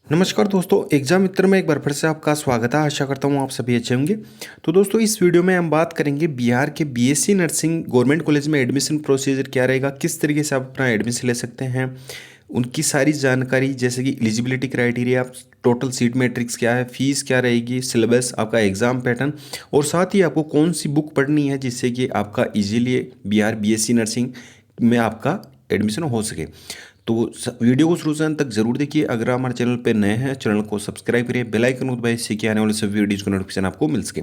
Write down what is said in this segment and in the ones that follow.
नमस्कार दोस्तों, एग्जाम मित्र में एक बार फिर से आपका स्वागत है। आशा करता हूँ आप सभी अच्छे होंगे। तो दोस्तों, इस वीडियो में हम बात करेंगे बिहार के बीएससी नर्सिंग गवर्नमेंट कॉलेज में एडमिशन प्रोसीजर क्या रहेगा, किस तरीके से आप अपना एडमिशन ले सकते हैं, उनकी सारी जानकारी जैसे कि eligibility criteria, total seat matrix क्या है, फीस क्या रहेगी, सिलेबस, आपका एग्जाम पैटर्न और साथ ही आपको कौन सी बुक पढ़नी है जिससे कि आपका इजीली बिहार बीएससी नर्सिंग में आपका एडमिशन हो सके। तो वीडियो को शुरू से अंत तक जरूर देखिए। अगर हमारे चैनल पर नए हैं, चैनल को सब्सक्राइब करिए, बेल आइकन को दबाइए, इससे कि आने वाले सभी वीडियोज़ का नोटिफिकेशन आपको मिल सके।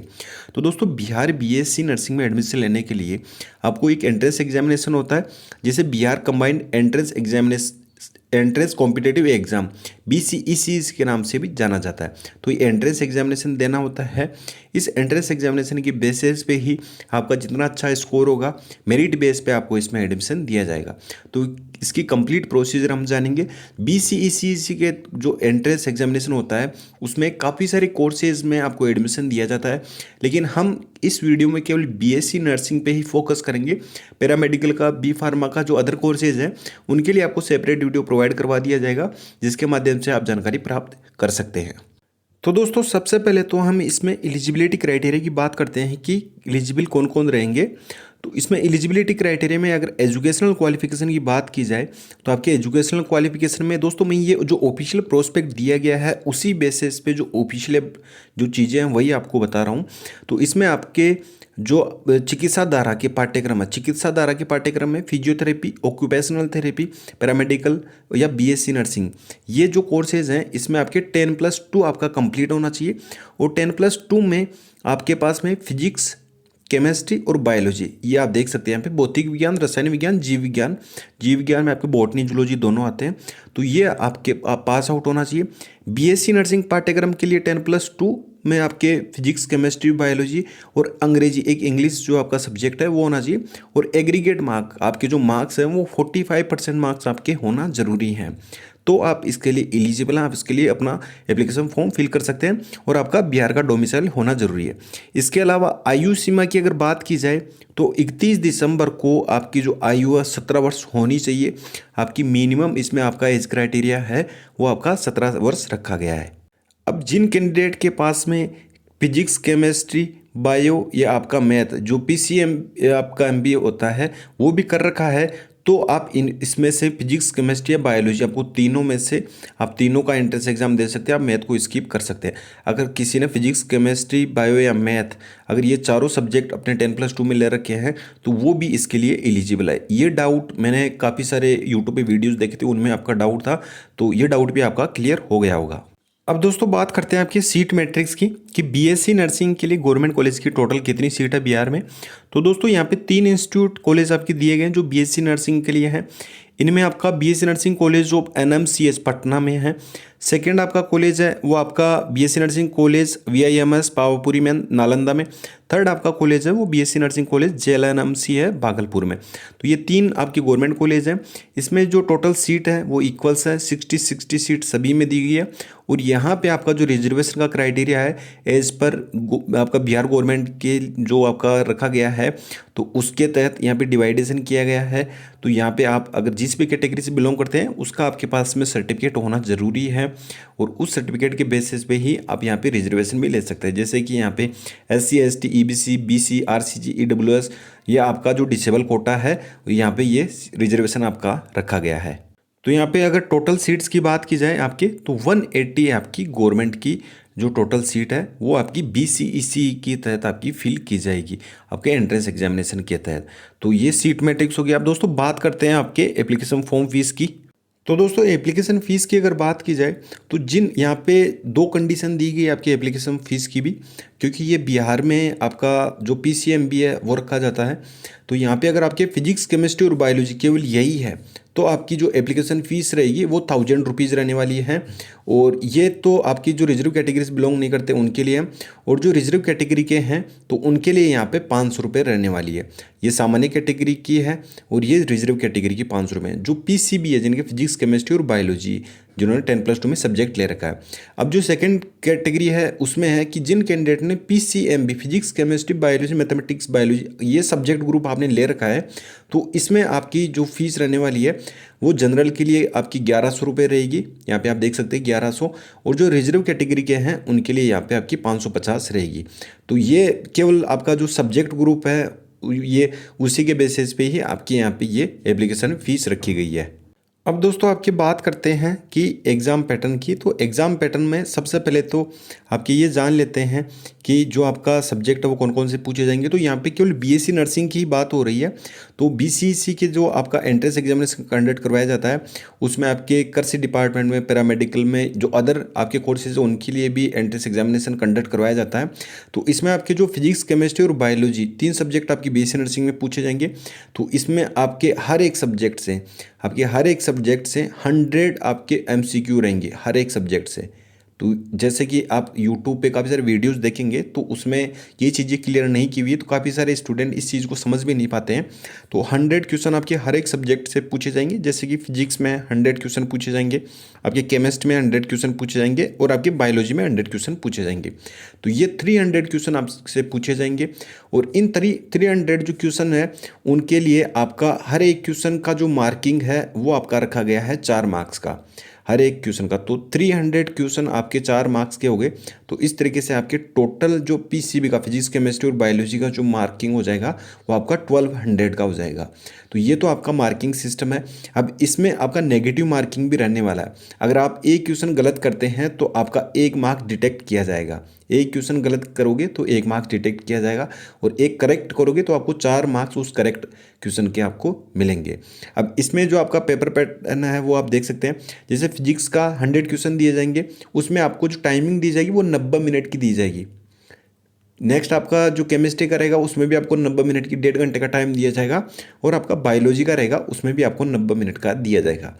तो दोस्तों, बिहार बीएससी नर्सिंग में एडमिशन लेने के लिए आपको एक एंट्रेंस एग्जामिनेशन होता है, जिसे Bihar combined entrance competitive exam BCEC के नाम से भी जाना जाता है। तो ये एंट्रेंस एग्जामिनेशन देना होता है। इस एंट्रेंस एग्जामिनेशन की बेसिस पे ही आपका जितना अच्छा स्कोर होगा, मेरिट बेस पे आपको इसमें एडमिशन दिया जाएगा। तो इसकी कंप्लीट प्रोसीजर हम जानेंगे। BCEC के जो एंट्रेंस एग्जामिनेशन होता है उसमें काफ़ी सारे कोर्सेज में आपको एडमिशन दिया जाता है, लेकिन हम इस वीडियो में केवल BSc नर्सिंग पे ही फोकस करेंगे। पैरामेडिकल का, बी फार्मा का जो अदर कोर्सेज हैं उनके लिए आपको सेपरेट वीडियो प्रोवाइड करवा दिया जाएगा, जिसके माध्यम से आप जानकारी प्राप्त कर सकते हैं। तो दोस्तों, सबसे पहले तो हम इसमें एलिजिबिलिटी क्राइटेरिया की बात करते हैं कि एलिजिबल कौन कौन रहेंगे। तो इसमें एलिजिबिलिटी क्राइटेरिया में अगर एजुकेशनल क्वालिफिकेशन की बात की जाए तो आपके एजुकेशनल क्वालिफिकेशन में दोस्तों मैं ये जो ऑफिशियल प्रोस्पेक्ट दिया गया है उसी बेसिस पे जो ऑफिशियल जो चीज़ें हैं वही आपको बता रहा हूँ। तो इसमें आपके जो चिकित्सा धारा के पाठ्यक्रम है, चिकित्सा धारा के पाठ्यक्रम में फिजियोथेरेपी, ऑक्यूपेशनल थेरेपी, पैरामेडिकल या BSc नर्सिंग, ये जो कोर्सेज हैं इसमें आपके 10+2 आपका कंप्लीट होना चाहिए। और 10+2 में आपके पास में फिजिक्स, केमिस्ट्री और बायोलॉजी, ये आप देख सकते हैं यहाँ पे, भौतिक विज्ञान, रसायन विज्ञान, जीव विज्ञान में आपके बॉटनी, जूलॉजी दोनों आते हैं। तो ये आपके पास आउट होना चाहिए। BSc नर्सिंग पाठ्यक्रम के लिए 10+2 में आपके फिजिक्स, केमिस्ट्री, बायोलॉजी और अंग्रेजी, एक इंग्लिश जो आपका सब्जेक्ट है वो होना चाहिए। और एग्रीगेट मार्क, आपके जो मार्क्स हैं वो 45% मार्क्स आपके होना जरूरी हैं। तो आप इसके लिए एलिजिबल हैं, आप इसके लिए अपना एप्लीकेशन फॉर्म फिल कर सकते हैं और आपका बिहार का डोमिसाइल होना जरूरी है। इसके अलावा आयु सीमा की अगर बात की जाए तो 31 दिसंबर को आपकी जो आयु है 17 वर्ष होनी चाहिए। आपकी मिनिमम इसमें आपका एज क्राइटेरिया है वो आपका 17 वर्ष रखा गया है। अब जिन कैंडिडेट के पास में फिजिक्स, केमिस्ट्री, बायो या आपका मैथ जो PCM आपका MBA होता है वो भी कर रखा है, तो आप इसमें से फिजिक्स, केमिस्ट्री या बायोलॉजी, आपको तीनों में से आप तीनों का एंट्रेंस एग्जाम दे सकते हैं। आप मैथ को स्किप कर सकते हैं। अगर किसी ने फिजिक्स, केमिस्ट्री, बायो या मैथ, अगर ये चारों सब्जेक्ट अपने 10+2 में ले रखे हैं तो वो भी इसके लिए एलिजिबल है। ये डाउट मैंने काफ़ी सारे यूट्यूब पे वीडियोज़ देखे थे, उनमें आपका डाउट था, तो ये डाउट भी आपका क्लियर हो गया होगा। अब दोस्तों, बात करते हैं आपकी सीट मैट्रिक्स की कि BSc नर्सिंग के लिए गवर्नमेंट कॉलेज की टोटल कितनी सीट है बिहार में। तो दोस्तों, यहाँ पे 3 इंस्टीट्यूट कॉलेज आपके दिए गए हैं जो BSc नर्सिंग के लिए हैं। इनमें आपका BSc nursing college of NMCH Patna में है। सेकेंड आपका कॉलेज है वो आपका BSc nursing college VIMS Pawapuri में, नालंदा में। थर्ड आपका कॉलेज है वो BSc नर्सिंग कॉलेज JLNMC है, भागलपुर में। तो ये 3 आपकी गवर्नमेंट कॉलेज हैं। इसमें जो टोटल सीट है वो इक्वल्स है, 60-60 सीट सभी में दी गई है। और यहाँ पे आपका जो रिजर्वेशन का क्राइटेरिया है एज पर आपका बिहार गवर्नमेंट के जो आपका रखा गया है, तो उसके तहत यहाँ पे डिवाइडेशन किया गया है। तो यहाँ पे आप अगर जिस भी कैटेगरी से बिलोंग करते हैं उसका आपके पास में सर्टिफिकेट होना ज़रूरी है, और उस सर्टिफिकेट के बेसिस पे ही आप यहाँ पे रिजर्वेशन भी ले सकते हैं। जैसे कि यहाँ पे SC ST EBC BC RCG EWS, ये आपका जो डिसेबल कोटा है यहाँ पे ये रिजर्वेशन आपका रखा गया है। तो यहाँ पे अगर टोटल सीट्स की बात की जाए आपके, तो 180 आपकी गवर्नमेंट की जो टोटल सीट है वो आपकी BCEC के तहत आपकी फिल की जाएगी, आपके एंट्रेंस एग्जामिनेशन के तहत। तो ये सीट मैट्रिक्स हो गया। अब दोस्तों, बात करते हैं आपके एप्लीकेशन फॉर्म फीस की। तो दोस्तों, एप्लीकेशन फ़ीस की अगर बात की जाए तो जिन यहाँ पे 2 कंडीशन दी गई आपकी एप्लीकेशन फ़ीस की भी, क्योंकि ये बिहार में आपका जो PCMB है वो रखा जाता है। तो यहाँ पे अगर आपके फिजिक्स, केमिस्ट्री और बायोलॉजी केवल यही है तो आपकी जो एप्लीकेशन फ़ीस रहेगी वो 1000 रुपीज़ रहने वाली है। और ये तो आपकी जो रिजर्व कैटेगरी से बिलोंग नहीं करते उनके लिए, और जो रिजर्व कैटेगरी के हैं तो उनके लिए यहाँ पे 500 रुपये रहने वाली है। ये सामान्य कैटेगरी की है और ये रिजर्व कैटेगरी की 500 रुपये है। जो PCB है, जिनके फिजिक्स, केमिस्ट्री और बायोलॉजी जिन्होंने 10+2 में सब्जेक्ट ले रखा है। अब जो सेकंड कैटेगरी है उसमें है कि जिन कैंडिडेट ने PCMB physics chemistry biology mathematics biology ये सब्जेक्ट ग्रुप आपने ले रखा है, तो इसमें आपकी जो फीस रहने वाली है वो जनरल के लिए आपकी 1100 रुपये रहेगी, यहाँ पे आप देख सकते हैं 1100, और जो रिजर्व कैटेगरी के हैं उनके लिए यहाँ पे आपकी 550 रहेगी। तो ये केवल आपका जो सब्जेक्ट ग्रुप है ये उसी के बेसिस पे ही आपकी यहाँ पे ये एप्लीकेशन फीस रखी गई है। अब दोस्तों आपकी बात करते हैं कि एग्ज़ाम पैटर्न की। तो एग्ज़ाम पैटर्न में सबसे पहले तो आपके ये जान लेते हैं कि जो आपका सब्जेक्ट है वो कौन कौन से पूछे जाएंगे। तो यहाँ पे केवल BSc नर्सिंग की ही बात हो रही है। तो BCC के जो आपका एंट्रेंस एग्जामिनेशन कंडक्ट करवाया जाता है उसमें आपके कृषि डिपार्टमेंट में, पैरामेडिकल में जो अदर आपके कोर्सेज हैं उनके लिए भी एंट्रेंस एग्जामिनेशन कंडक्ट करवाया जाता है। तो इसमें आपके जो फिजिक्स केमिस्ट्री और बायोलॉजी 3 सब्जेक्ट आपकी BSc नर्सिंग में पूछे जाएंगे। तो इसमें आपके हर एक सब्जेक्ट से 100 आपके MCQ रहेंगे हर एक सब्जेक्ट से। तो जैसे कि आप YouTube पे काफ़ी सारे वीडियोस देखेंगे तो उसमें ये चीज़ें क्लियर नहीं की हुई है, तो काफ़ी सारे स्टूडेंट इस चीज़ को समझ भी नहीं पाते हैं। तो 100 क्वेश्चन आपके हर एक सब्जेक्ट से पूछे जाएंगे, जैसे कि फिजिक्स में 100 क्वेश्चन पूछे जाएंगे, आपके केमिस्ट्री में 100 क्वेश्चन पूछे जाएंगे और आपके बायोलॉजी में 100 क्वेश्चन पूछे जाएंगे। तो ये 300 क्वेश्चन आपसे पूछे जाएंगे। और इन 300 जो क्वेश्चन है उनके लिए आपका हर एक क्वेश्चन का जो मार्किंग है वो आपका रखा गया है 4 मार्क्स का हर एक क्वेश्चन का। तो 300 क्वेश्चन आपके 4 मार्क्स के हो गए। तो इस तरीके से आपके टोटल जो PCB का फिजिक्स केमिस्ट्री और बायोलॉजी का जो मार्किंग हो जाएगा वो आपका 1200 का हो जाएगा। तो ये तो आपका मार्किंग सिस्टम है। अब इसमें आपका नेगेटिव मार्किंग भी रहने वाला है। अगर आप एक क्वेश्चन गलत करते हैं तो आपका 1 मार्क डिटेक्ट किया जाएगा। एक क्वेश्चन गलत करोगे तो 1 मार्क्स डिटेक्ट किया जाएगा, और एक करेक्ट करोगे तो आपको 4 मार्क्स उस करेक्ट क्वेश्चन के आपको मिलेंगे। अब इसमें जो आपका पेपर पैटर्न है वो आप देख सकते हैं। जैसे फिजिक्स का 100 क्वेश्चन दिए जाएंगे, उसमें आपको जो टाइमिंग दी जाएगी वो 90 मिनट की दी जाएगी। नेक्स्ट आपका जो केमिस्ट्री का रहेगा उसमें भी आपको 90 मिनट की 1.5 घंटे का टाइम दिया जाएगा, और आपका बायोलॉजी का रहेगा उसमें भी आपको 90 मिनट का दिया जाएगा।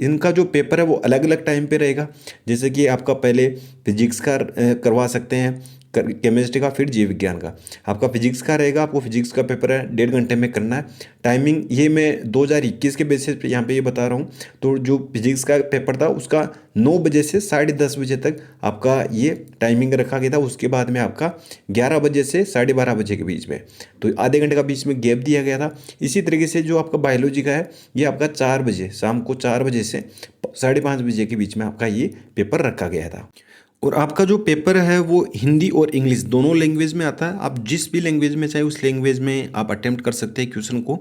इनका जो पेपर है वो अलग अलग टाइम पे रहेगा। जैसे कि आपका पहले फिजिक्स का करवा सकते हैं, केमिस्ट्री का, फिर जीव विज्ञान का। आपका फिजिक्स का रहेगा, आपको फिजिक्स का पेपर है 1.5 घंटे में करना है। टाइमिंग ये मैं 2021 के बेसिस पे यहाँ पे ये बता रहा हूँ। तो जो फिजिक्स का पेपर था उसका 9 बजे से 10:30 बजे तक आपका ये टाइमिंग रखा गया था। उसके बाद में आपका 11 बजे से 12:30 बजे के बीच में, तो आधे घंटे का बीच में गैप दिया गया था। इसी तरीके से जो आपका बायोलॉजी का है ये आपका 4 बजे, शाम को 4 बजे से 5:30 बजे के बीच में आपका ये पेपर रखा गया था। और आपका जो पेपर है वो हिंदी और इंग्लिश दोनों लैंग्वेज में आता है। आप जिस भी लैंग्वेज में चाहे उस लैंग्वेज में आप अटेम्प्ट कर सकते हैं क्वेश्चन को।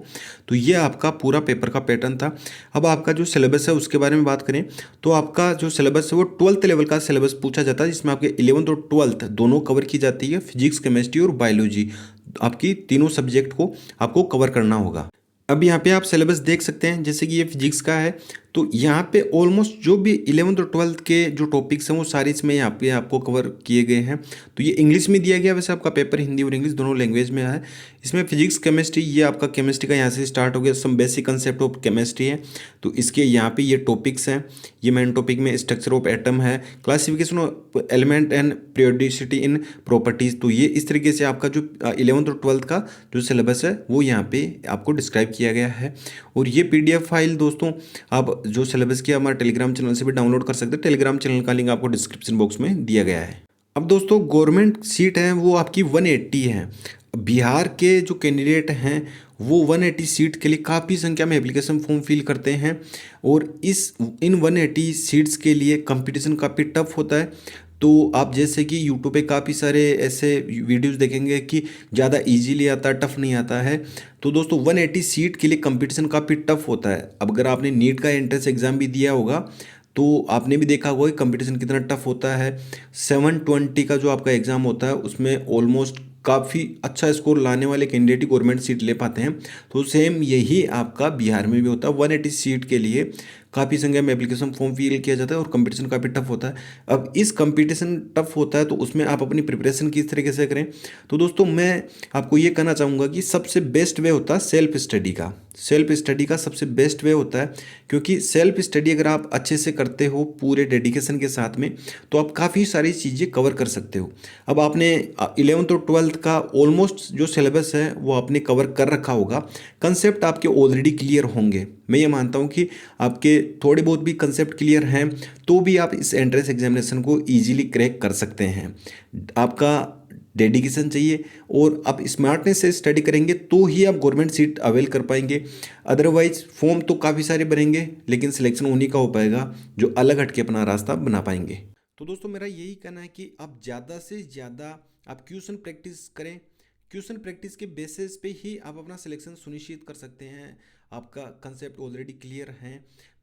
तो ये आपका पूरा पेपर का पैटर्न था। अब आपका जो सिलेबस है उसके बारे में बात करें तो आपका जो सिलेबस है वो 12th लेवल का सिलेबस पूछा जाता है, जिसमें आपके 11th और 12th दोनों कवर की जाती है। फिजिक्स, केमिस्ट्री और बायोलॉजी आपकी तीनों सब्जेक्ट को आपको कवर करना होगा। अब यहाँ पे आप सिलेबस देख सकते हैं, जैसे कि ये फिजिक्स का है तो यहाँ पे ऑलमोस्ट जो भी 11th और 12th के जो टॉपिक्स हैं वो सारे इसमें यहाँ पे आपको कवर किए गए हैं। तो ये इंग्लिश में दिया गया, वैसे आपका पेपर हिंदी और इंग्लिश दोनों लैंग्वेज में है। इसमें फिजिक्स, केमिस्ट्री, ये आपका केमिस्ट्री का यहाँ से स्टार्ट हो गया, some basic concept of chemistry है। तो इसके यहाँ पे ये टॉपिक्स हैं। ये मेन टॉपिक में स्ट्रक्चर ऑफ एटम है, classification of element and periodicity in properties. तो ये इस तरीके से आपका जो 11th और 12th का जो सिलेबस है वो यहाँ पे आपको डिस्क्राइब किया गया है। और ये PDF फाइल दोस्तों आप जो सिलेबस की हमारे टेलीग्राम चैनल से भी डाउनलोड कर सकते हैं। टेलीग्राम चैनल का लिंक आपको डिस्क्रिप्शन बॉक्स में दिया गया है। अब दोस्तों गवर्नमेंट सीट है वो आपकी 180 है। बिहार के जो कैंडिडेट हैं वो 180 सीट के लिए काफ़ी संख्या में एप्लीकेशन फॉर्म फिल करते हैं, और इन 180 सीट्स के लिए कंपटीशन काफ़ी टफ होता है। तो आप जैसे कि यूट्यूब पे काफ़ी सारे ऐसे वीडियोस देखेंगे कि ज़्यादा इजीली आता है, टफ नहीं आता है। तो दोस्तों 180 सीट के लिए कंपटीशन काफ़ी टफ होता है। अब अगर आपने नीट का एंट्रेंस एग्ज़ाम भी दिया होगा तो आपने भी देखा होगा कि कंपटीशन कितना टफ होता है। 720 का जो आपका एग्ज़ाम होता है उसमें ऑलमोस्ट काफ़ी अच्छा स्कोर लाने वाले कैंडिडेट ही गवर्नमेंट सीट ले पाते हैं। तो सेम यही आपका बिहार में भी होता है। 180 सीट के लिए काफ़ी संख्या में एप्लीकेशन फॉर्म फिल किया जाता है और कंपटीशन काफ़ी टफ होता है। अब इस कंपटीशन टफ होता है तो उसमें आप अपनी प्रिपरेशन किस तरीके से करें। तो दोस्तों मैं आपको ये कहना चाहूँगा कि सबसे बेस्ट वे होता है सेल्फ स्टडी का। सेल्फ स्टडी का सबसे बेस्ट वे होता है, क्योंकि सेल्फ स्टडी अगर आप अच्छे से करते हो पूरे डेडिकेशन के साथ में तो आप काफ़ी सारी चीज़ें कवर कर सकते हो। अब आपने 11th और 12th का ऑलमोस्ट जो सिलेबस है वो आपने कवर कर रखा होगा, कंसेप्ट आपके ऑलरेडी क्लियर होंगे। मैं ये मानता हूँ कि आपके थोड़े बहुत भी कंसेप्ट क्लियर हैं तो भी आप इस एंट्रेंस एग्जामिनेशन को ईजिली क्रैक कर सकते हैं। आपका डेडिकेशन चाहिए और आप स्मार्टनेस से स्टडी करेंगे तो ही आप गवर्नमेंट सीट अवेल कर पाएंगे। अदरवाइज फॉर्म तो काफ़ी सारे भरेंगे लेकिन सिलेक्शन उन्हीं का हो पाएगा जो अलग हटके अपना रास्ता बना पाएंगे। तो दोस्तों मेरा यही कहना है कि आप ज़्यादा से ज़्यादा आप क्वेश्चन प्रैक्टिस करें। क्वेश्चन प्रैक्टिस के बेसिस पे ही आप अपना सिलेक्शन सुनिश्चित कर सकते हैं। आपका कंसेप्ट ऑलरेडी क्लियर है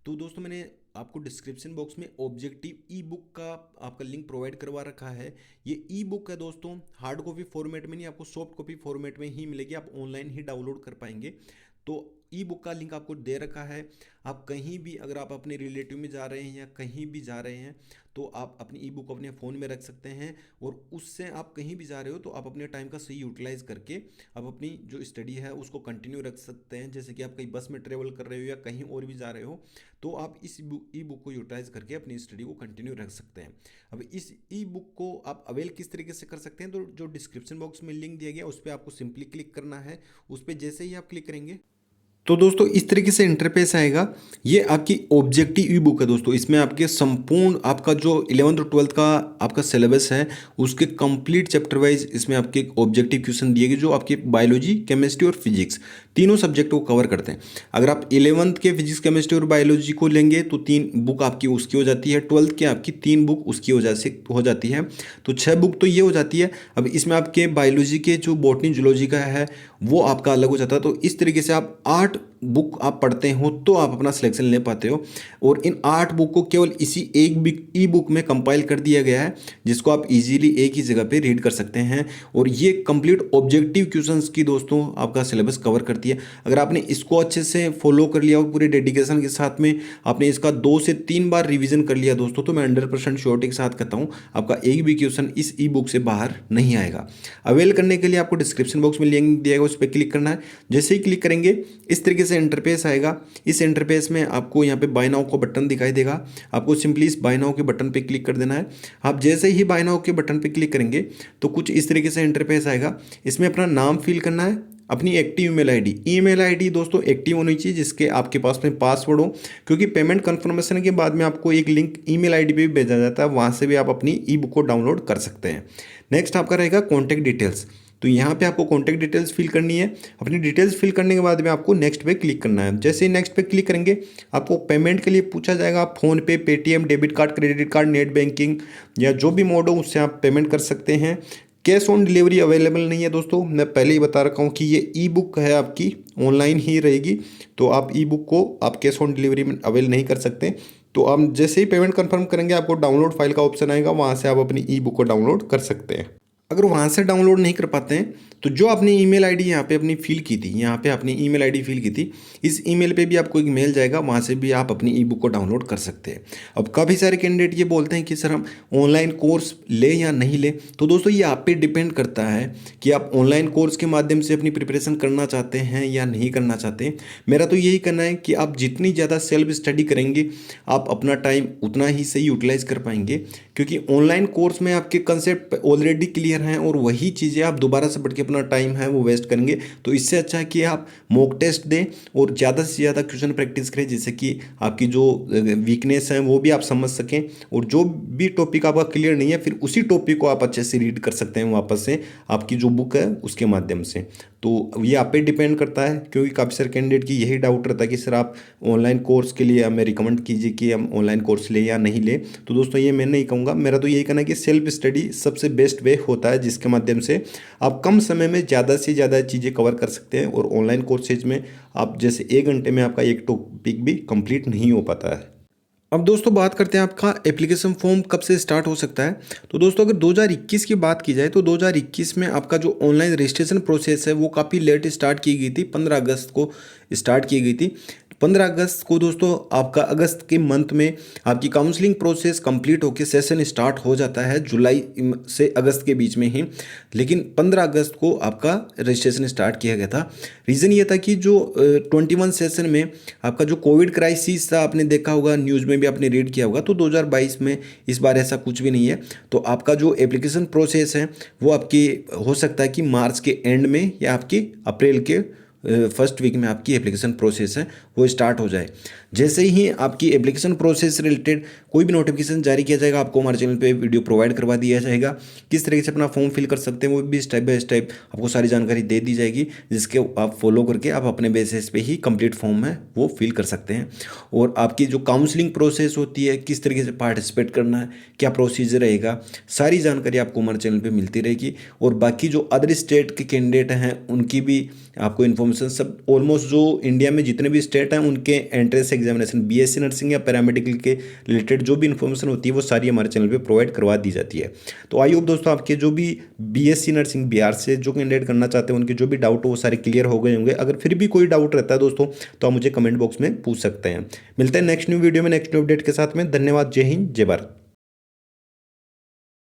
तो दोस्तों मैंने आपको डिस्क्रिप्शन बॉक्स में ऑब्जेक्टिव ई बुक का आपका लिंक प्रोवाइड करवा रखा है। ये ई बुक है दोस्तों, हार्ड कॉपी फॉर्मेट में नहीं, आपको सॉफ्ट कॉपी फॉर्मेट में ही मिलेगी, आप ऑनलाइन ही डाउनलोड कर पाएंगे। तो ई बुक का लिंक आपको दे रखा है। आप कहीं भी अगर आप अपने रिलेटिव में जा रहे हैं या कहीं भी जा रहे हैं तो आप अपनी ई बुक अपने फ़ोन में रख सकते हैं और उससे आप कहीं भी जा रहे हो तो आप अपने टाइम का सही यूटिलाइज करके आप अपनी जो स्टडी है उसको कंटिन्यू रख सकते हैं। जैसे कि आप कहीं बस में ट्रेवल कर रहे हो या कहीं और भी जा रहे हो तो आप इस ई बुक को यूटिलाइज करके अपनी स्टडी को कंटिन्यू रख सकते हैं। अब इस ई बुक को आप अवेल किस तरीके से कर सकते हैं तो जो डिस्क्रिप्शन बॉक्स में लिंक दिया गया उस पर आपको सिंपली क्लिक करना है। उस पर जैसे ही आप क्लिक करेंगे तो दोस्तों इस तरीके से इंटरफेस आएगा। ये आपकी ऑब्जेक्टिव ई बुक है दोस्तों, इसमें आपके संपूर्ण आपका जो 11th और 12th का आपका सिलेबस है उसके कंप्लीट चैप्टर वाइज इसमें आपके ऑब्जेक्टिव क्वेश्चन दिए गए जो आपके बायोलॉजी, केमिस्ट्री और फिजिक्स तीनों सब्जेक्ट को कवर करते हैं। अगर आप 11th के फिजिक्स, केमिस्ट्री और बायोलॉजी को लेंगे तो 3 बुक आपकी उसकी हो जाती है, 12th के आपकी 3 बुक उसकी हो जाती है, तो 6 बुक तो ये हो जाती है। अब इसमें आपके बायोलॉजी के जो बॉटनी, जूलॉजी का है वो आपका अलग हो जाता है। तो इस तरीके से आप 8 बुक आप पढ़ते हो तो आप अपना सिलेक्शन ले पाते हो और इन 8 बुक को केवल इसी एक ई बुक में कंपाइल कर दिया गया है जिसको आप इजीली एक ही जगह पे रीड कर सकते हैं। और ये कंप्लीट ऑब्जेक्टिव क्वेश्चंस की दोस्तों आपका सिलेबस कवर करती है। अगर आपने इसको अच्छे से फॉलो कर लिया और पूरे डेडिकेशन के साथ में आपने इसका 2 से 3 बार रिविजन कर लिया दोस्तों तो मैं 100% श्योरिटी के साथ कहता हूँ आपका एक भी क्वेश्चन इस ई बुक से बाहर नहीं आएगा। अवेल करने के लिए आपको डिस्क्रिप्शन बॉक्स में लिंक दिया गया उस पर क्लिक करना है। जैसे ही क्लिक करेंगे इस तरीके से इंटरफेस आएगा। इस इंटरफेस में आपको यहाँ पे बाय नाउ का बटन दिखाई देगा, आपको सिंपली इस बाय नाउ के बटन पे क्लिक कर देना है। आप जैसे ही बाय नाउ के बटन पे क्लिक करेंगे तो कुछ इस तरीके से इंटरफेस आएगा। इसमें अपना नाम फिल करना है, अपनी एक्टिव ईमेल आईडी दोस्तों एक्टिव होनी चाहिए जिसके आपके पास में पासवर्ड हो, क्योंकि पेमेंट कन्फर्मेशन के बाद में आपको एक लिंक ईमेल आईडी पे भी भेजा जाता है, वहाँ से भी आप अपनी ई बुक को डाउनलोड कर सकते हैं। नेक्स्ट आपका रहेगा कॉन्टैक्ट डिटेल्स। तो यहाँ पे आपको कॉन्टैक्ट डिटेल्स फिल करनी है। अपनी डिटेल्स फिल करने के बाद में आपको नेक्स्ट पे क्लिक करना है। जैसे ही नेक्स्ट पे क्लिक करेंगे आपको पेमेंट के लिए पूछा जाएगा। आप फोन पे, Paytm, debit card, credit card, net banking या जो भी मोड हो उससे आप पेमेंट कर सकते हैं। कैश ऑन डिलीवरी अवेलेबल नहीं है दोस्तों, मैं पहले ही बता रखा हूँ कि ये ई बुक है आपकी ऑनलाइन ही रहेगी तो आप ई बुक को आप कैश ऑन डिलीवरी में अवेल नहीं कर सकते। तो आप जैसे ही पेमेंट कंफर्म करेंगे आपको डाउनलोड फाइल का ऑप्शन आएगा, वहाँ से आप अपनी ई बुक को डाउनलोड कर सकते हैं। अगर वहाँ से डाउनलोड नहीं कर पाते हैं तो जो आपने ईमेल आईडी यहाँ पे अपनी फिल की थी, यहाँ पे अपनी ईमेल आईडी फिल की थी, इस ईमेल पे भी आपको एक मेल जाएगा, वहाँ से भी आप अपनी ई बुक को डाउनलोड कर सकते हैं। अब काफ़ी सारे कैंडिडेट ये बोलते हैं कि सर हम ऑनलाइन कोर्स ले या नहीं ले, तो दोस्तों ये आप पे डिपेंड करता है कि आप ऑनलाइन कोर्स के माध्यम से अपनी प्रिपरेशन करना चाहते हैं या नहीं करना चाहते। मेरा तो यही कहना है कि आप जितनी ज़्यादा सेल्फ स्टडी करेंगे आप अपना टाइम उतना ही सही यूटिलाइज कर पाएंगे, क्योंकि ऑनलाइन कोर्स में आपके कंसेप्ट ऑलरेडी क्लियर हैं और वही चीज़ें आप दोबारा से पढ़ के अपना टाइम है वो वेस्ट करेंगे। तो इससे अच्छा है कि आप मॉक टेस्ट दें और ज़्यादा से ज़्यादा क्वेश्चन प्रैक्टिस करें जिससे कि आपकी जो वीकनेस है वो भी आप समझ सकें और जो भी टॉपिक आपका क्लियर नहीं है फिर उसी टॉपिक को आप अच्छे से रीड कर सकते हैं वापस से आपकी जो बुक है उसके माध्यम से। तो ये आप पे डिपेंड करता है, क्योंकि काफ़ी सारे कैंडिडेट की यही डाउट रहता है कि सर आप ऑनलाइन कोर्स के लिए हमें रिकमेंड कीजिए कि हम ऑनलाइन कोर्स ले या नहीं ले। तो दोस्तों ये मैं नहीं कहूँगा, मेरा तो यही कहना है कि सेल्फ स्टडी सबसे बेस्ट वे होता है जिसके माध्यम से आप कम समय में ज़्यादा से ज़्यादा चीज़ें कवर कर सकते हैं। और ऑनलाइन कोर्सेज में आप जैसे 1 घंटे में आपका एक टॉपिक भी कंप्लीट नहीं हो पाता है। अब दोस्तों बात करते हैं आपका एप्लीकेशन फॉर्म कब से स्टार्ट हो सकता है। तो दोस्तों अगर 2021 की बात की जाए तो 2021 में आपका जो ऑनलाइन रजिस्ट्रेशन प्रोसेस है वो काफ़ी लेट स्टार्ट की गई थी, 15 अगस्त को स्टार्ट की गई थी। 15 अगस्त को दोस्तों आपका अगस्त के मंथ में आपकी काउंसलिंग प्रोसेस कंप्लीट होकर सेशन स्टार्ट हो जाता है जुलाई से अगस्त के बीच में ही, लेकिन 15 अगस्त को आपका रजिस्ट्रेशन स्टार्ट किया गया था। रीज़न ये था कि जो 21 सेशन में आपका जो कोविड क्राइसिस था, आपने देखा होगा, न्यूज़ में भी आपने रीड किया होगा, तो 2022 में इस बार ऐसा कुछ भी नहीं है। तो आपका जो एप्लीकेशन प्रोसेस है वो आपकी हो सकता है कि मार्च के एंड में या आपकी अप्रैल के फर्स्ट वीक में आपकी एप्लीकेशन प्रोसेस है वो स्टार्ट हो जाए। जैसे ही आपकी एप्लीकेशन प्रोसेस से रिलेटेड कोई भी नोटिफिकेशन जारी किया जाएगा, आपको हमारे चैनल पे वीडियो प्रोवाइड करवा दिया जाएगा। किस तरीके से अपना फॉर्म फिल कर सकते हैं वो भी स्टेप बाय स्टेप आपको सारी जानकारी दे दी जाएगी, जिसके आप फॉलो करके आप अपने बेसिस पे ही कंप्लीट फॉर्म है वो फिल कर सकते हैं। और आपकी जो काउंसलिंग प्रोसेस होती है, किस तरीके से पार्टिसिपेट करना है, क्या प्रोसीजर रहेगा, सारी जानकारी आपको हमारे चैनल पे मिलती रहेगी। और बाकी जो अदर स्टेट के कैंडिडेट हैं उनकी भी आपको इन्फॉर्मेशन, सब ऑलमोस्ट जो इंडिया में जितने भी स्टेट हैं उनके एंट्रेंस एग्जामिनेशन बीएससी नर्सिंग या पैरामेडिकल के रिलेटेड जो भी इन्फॉर्मेशन होती है वो सारी हमारे चैनल पे प्रोवाइड करवा दी जाती है। तो आई होप दोस्तों आपके जो भी बीएससी नर्सिंग बिहार से जो कैंडिडेट करना चाहते हैं उनके जो भी डाउट हो वो सारे क्लियर हो गए होंगे। अगर फिर भी कोई डाउट रहता है दोस्तों तो आप मुझे कमेंट बॉक्स में पूछ सकते हैं। मिलते हैं नेक्स्ट न्यू वीडियो में नेक्स्ट न्यू अपडेट के साथ में। धन्यवाद। जय हिंद, जय भारत।